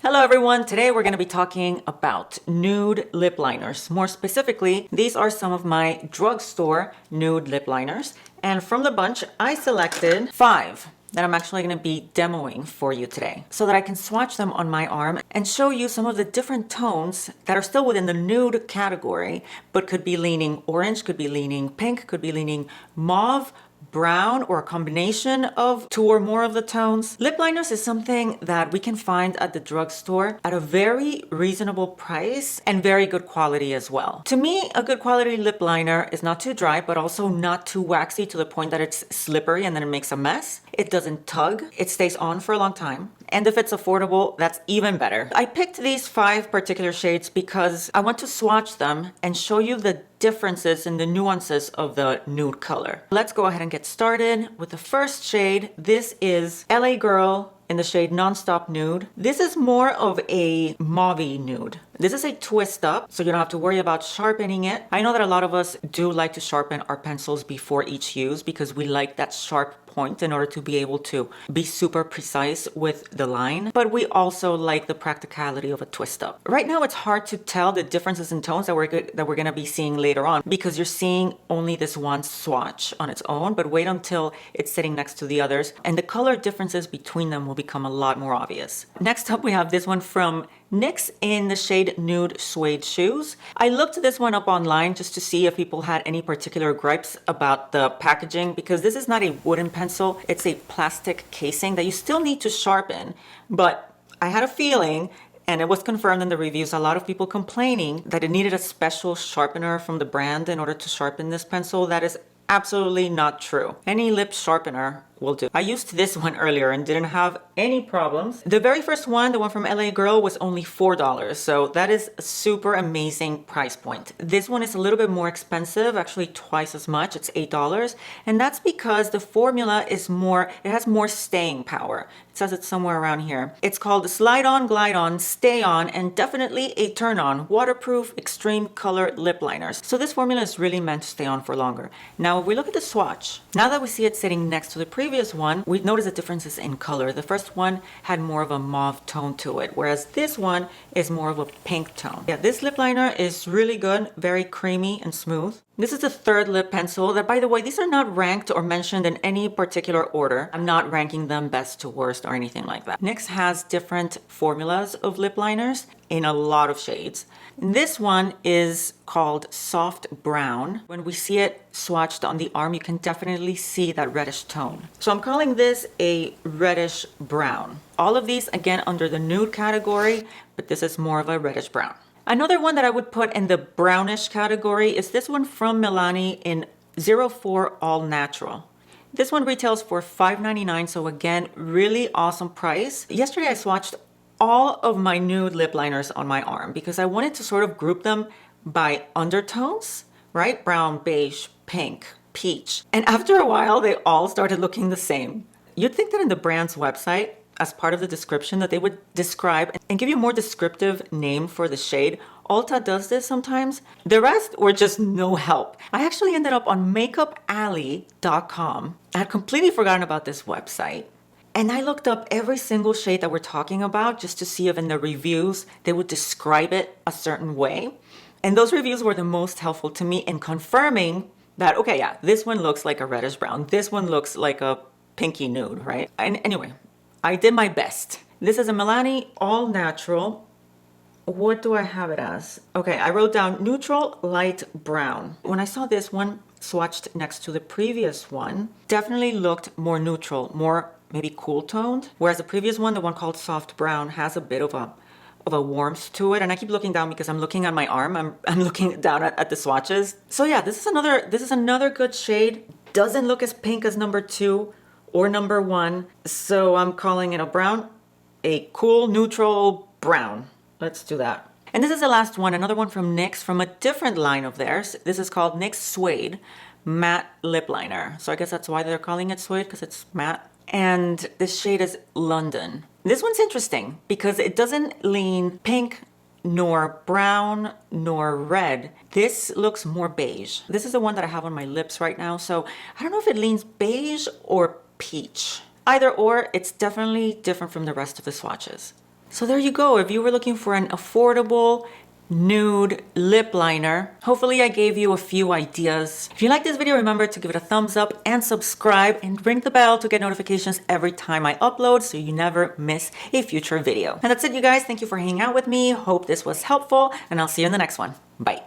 Hello everyone, today we're going to be talking about nude lip liners. More specifically, these are some of my drugstore nude lip liners. And from the bunch, I selected 5 that I'm actually going to be demoing for you today so that I can swatch them on my arm and show you some of the different tones that are still within the nude category, but could be leaning orange, could be leaning pink, could be leaning mauve, brown, or a combination of 2 or more of the tones. Lip liners is something that we can find at the drugstore at a very reasonable price and very good quality as well. To me, a good quality lip liner is not too dry, but also not too waxy to the point that it's slippery and then it makes a mess. It doesn't tug, it stays on for a long time. And if it's affordable, that's even better. I picked these 5 particular shades because I want to swatch them and show you the differences in the nuances of the nude color. Let's go ahead and get started with the first shade. This is LA Girl in the shade Nonstop Nude. This is more of a mauve nude. This is a twist up, so you don't have to worry about sharpening it. I know that a lot of us do like to sharpen our pencils before each use because we like that sharp point in order to be able to be super precise with the line, but we also like the practicality of a twist up. Right now it's hard to tell the differences in tones that we're going to be seeing later on because you're seeing only this one swatch on its own, but wait until it's sitting next to the others and the color differences between them will become a lot more obvious. Next up we have this one from NYX in the shade Nude Suede Shoes. I looked this one up online just to see if people had any particular gripes about the packaging because this is not a wooden pencil, it's a plastic casing that you still need to sharpen, but I had a feeling, and it was confirmed in the reviews, a lot of people complaining that it needed a special sharpener from the brand in order to sharpen this pencil. That is absolutely not true. Any lip sharpener will do. I used this one earlier and didn't have any problems. The very first one, the one from LA Girl, was only $4, so that is a super amazing price point. This one is a little bit more expensive, actually twice as much, it's $8, and that's because the formula is more, it has more staying power. It says it's somewhere around here. It's called Slide On, Glide On, Stay On, and definitely a turn on, waterproof, extreme color lip liners. So this formula is really meant to stay on for longer. Now, if we look at the swatch, now that we see it sitting next to the previous one, we notice the differences in color. The first one had more of a mauve tone to it, whereas this one is more of a pink tone. Yeah, this lip liner is really good, very creamy and smooth. This is the third lip pencil that, by the way, these are not ranked or mentioned in any particular order. I'm not ranking them best to worst or anything like that. NYX has different formulas of lip liners in a lot of shades. This one is called Soft Brown. When we see it swatched on the arm, you can definitely see that reddish tone. So I'm calling this a reddish brown. All of these, again, under the nude category, but this is more of a reddish brown. Another one that I would put in the brownish category is this one from Milani in 04 All Natural. This one retails for $5.99, so again, really awesome price. Yesterday I swatched all of my nude lip liners on my arm because I wanted to sort of group them by undertones, right? Brown, beige, pink, peach. And after a while, they all started looking the same. You'd think that in the brand's website, as part of the description, that they would describe and give you a more descriptive name for the shade. Ulta does this sometimes. The rest were just no help. I actually ended up on makeupalley.com. I had completely forgotten about this website. And I looked up every single shade that we're talking about just to see if in the reviews they would describe it a certain way. And those reviews were the most helpful to me in confirming that, okay, yeah, this one looks like a reddish brown. This one looks like a pinky nude, right? And anyway, I did my best. This is a Milani All Natural. What do I have it as? Okay, I wrote down neutral light brown. When I saw this one swatched next to the previous one, definitely looked more neutral, more maybe cool toned. Whereas the previous one, the one called Soft Brown, has a bit of a warmth to it. And I keep looking down because I'm looking at my arm. I'm looking down at the swatches. So yeah, this is another good shade. Doesn't look as pink as number 2 or number 1. So I'm calling it a brown, a cool neutral brown. Let's do that. And this is the last one, another one from NYX from a different line of theirs. This is called NYX Suede Matte Lip Liner. So I guess that's why they're calling it suede, because it's matte. And this shade is London. This one's interesting because it doesn't lean pink nor brown nor red. This looks more beige. This is the one that I have on my lips right now. So I don't know if it leans beige or peach. Either or, it's definitely different from the rest of the swatches. So there you go. If you were looking for an affordable nude lip liner, hopefully I gave you a few ideas. If you like this video, remember to give it a thumbs up and subscribe and ring the bell to get notifications every time I upload so you never miss a future video. And that's it, you guys. Thank you for hanging out with me. Hope this was helpful, and I'll see you in the next one. Bye.